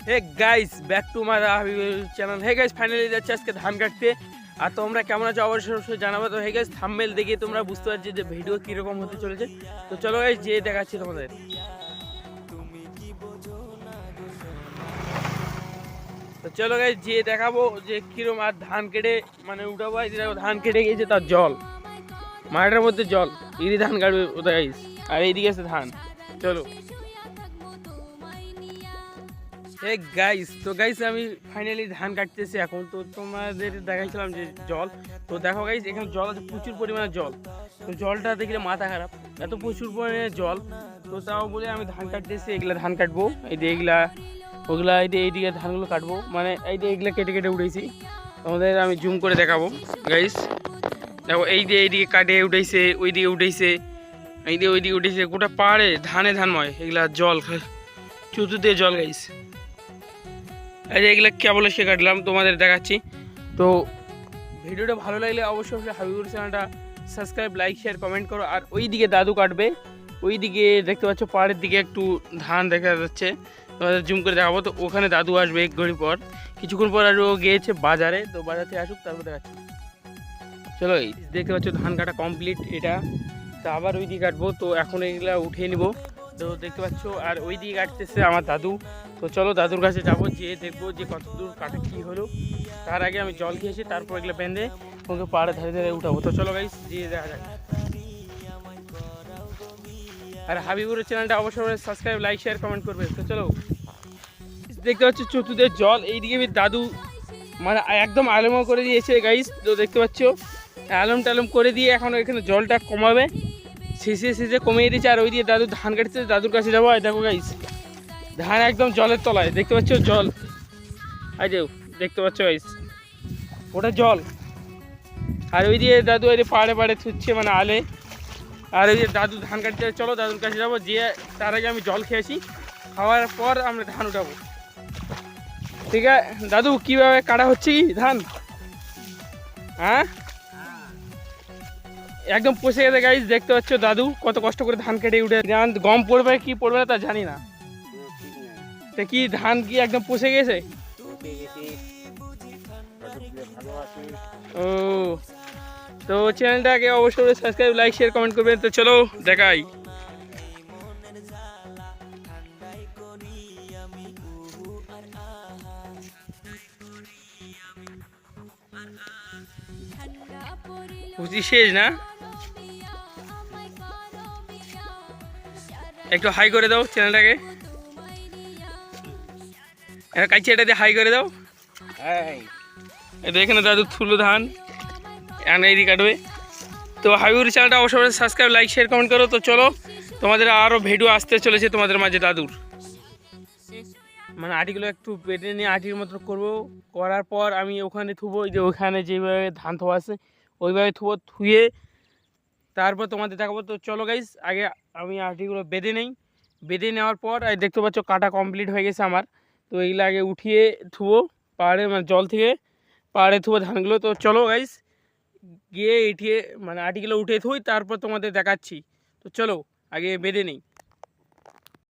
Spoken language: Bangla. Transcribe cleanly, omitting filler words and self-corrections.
Hey guys, back to my channel. Hey guys, finally যাচ্ছে আজকে ধান কাটতে। আর তোমরা কেমন আছো অবশ্যই জানাবো। তো হে গাইস, থাম্বনেল দেখে তোমরা বুঝতে পারছো যে ভিডিও কিরকম হতে চলেছে। তো চলো গাইস, যে দেখাচ্ছি তোমাদের। তো চলো গাইস, যে দেখাবো যে কিরকম। আর ধান কেটে মানে উঠাবো, ধান কেটে গিয়েছে তার জল, মাঠের মধ্যে জল, ইরি ধান কাটবে ওটা গাইস। আর এইদিকে আছে ধান। চলো হে গাইস, তো গাইস আমি ফাইনালি ধান কাটতেছি এখন। তো তোমাদের দেখাইছিলাম যে জল। তো দেখো গাইস, এখানে জল আছে, প্রচুর পরিমাণে জল। তো জলটা দেখলে মাথা খারাপ, এত প্রচুর পরিমাণে জল। তো তাও বলে আমি ধান কাটতেছি, এগুলা ধান কাটবো। এই যে এগুলা ওগুলা, এইদিকে ধানগুলো কাটবো, মানে এই যে এগুলা কেটে কেটে উঠেছি। তোমাদের আমি জুম করে দেখাবো গাইস। দেখো এই যে এইদিকে কাটে উঠেছে, ওইদিকে উঠেছে, এইদিকে ওইদিকে উঠেছে, গোটা পাহাড়ে ধানে ধানময়। এগুলা জল, চতুর্দিকে জল গাইস। এই যে এগুলো কেবল সে কাটলাম, তোমাদের দেখাচ্ছি। তো ভিডিওটা ভালো লাগলে অবশ্যই হাবিবুর চ্যানেলটা সাবস্ক্রাইব, লাইক, শেয়ার, কমেন্ট করো। আর ওই দিকে দাদু কাটবে, ওই দিকে দেখতে পাচ্ছ পাহাড়ের দিকে একটু ধান দেখা যাচ্ছে, তোমাদের জুম করে দেখাবো। তো ওখানে দাদু আসবে এক ঘড়ি পর, কিছুক্ষণ পর। আর ও গিয়েছে বাজারে, তো বাজার থেকে আসুক তারপর দেখাচ্ছি। চলো এই দেখতে পাচ্ছ ধান কাটা কমপ্লিট এটা। তো আবার ওই দিকে কাটবো, তো এখন এগুলা উঠিয়ে নিব। তো দেখতে পাচ্ছ আর ওই দিকে কাটতেছে আমার দাদু। তো চলো দাদুর কাছে যাবো, যেয়ে দেখবো যে কত দূর কাটা কী হলো। তার আগে আমি জল খেয়েছি, তারপর এগুলো বেঁধে ওকে পাহাড়ের ধারে ধারে উঠাবো। তো চলো গাইস, যেয়ে দেখা যাক। আর হাবিবুরের চ্যানেলটা অবশ্যই সাবস্ক্রাইব, লাইক, শেয়ার, কমেন্ট করবে। তো চলো দেখতে পাচ্ছ চতুর্দের জল, এইদিকে দাদু মানে একদম আলমো করে দিয়েছে গাইস। তো দেখতে পাচ্ছ আলম টালম করে দিয়ে এখন এখানে জলটা কমাবে, শেষে কমিয়ে দিয়েছে। আর ওই দিয়ে দাদু ধান কাটছে, দাদুর কাছে যাবো। আর দেখো গাইস, ধান একদম জলের তলায়, দেখতে পাচ্ছ জল। এই যে দেখতে পাচ্ছ গাইস, ওটা জল। আর ওই দিয়ে দাদু ওই পাড়ে পাড়ে থুচ্ছে মানে আলে। আর ওই যে দাদু ধান কাটতে, চলো দাদুর কাছে যাবো। যে তার আগে আমি জল খেয়েছি, খাওয়ার পর আমরা ধান উঠাবো। ঠিক আছে দাদু, কীভাবে কাটা হচ্ছে কি ধান? হ্যাঁ, একদম পচে গেছে গাইস। দেখতে পাচ্ছ দাদু কত কষ্ট করে ধান কেটে উঠে। গম পড়বে কি পড়বে না তা জানি না। তা কি ধান কি একদম পচে গেছে? ও, তো চ্যানেলটাকে অবশ্যই সাবস্ক্রাইব, লাইক, শেয়ার, কমেন্ট করবেন। তো চলো দেখাই। বুঝি শেষ না, একটু হাই করে দাও চ্যানেলটাকে, কাছে এটা দিয়ে হাই করে দাও। এটা এখানে দাদু থুলো ধান এইদিকে কাটবে। তো হাবিবুর চ্যানেলটা অবশ্যই সাবস্ক্রাইব, লাইক, শেয়ার, কমেন্ট করো। তো চলো তোমাদের আরও ভিডিও আসতে চলেছে তোমাদের মাঝে দাদুর। মানে আটিগুলো একটু পেটে নিয়ে আটির মতো করবো, করার পর আমি ওখানে থুবো, যে ওখানে যেভাবে ধান থোয়া আছে ওইভাবে থুবো, থুয়ে তারপর তোমাদের দেখাবো। তো চলো গাইস, আগে আমি আটিগুলো বেঁধে নেই। বেঁধে নেওয়ার পর দেখতে পাচ্ছ কাটা কমপ্লিট হয়ে গেছে আমার। তো এইগুলো আগে উঠিয়ে থুবো পাহাড়ে, মানে জল থেকে পাহাড়ে থুবো ধানগুলো। তো চলো গাইস, গিয়ে এটিয়ে মানে আটিগুলো উঠে থুই, তারপর তোমাদের দেখাচ্ছি। তো চলো আগে বেঁধে নেই।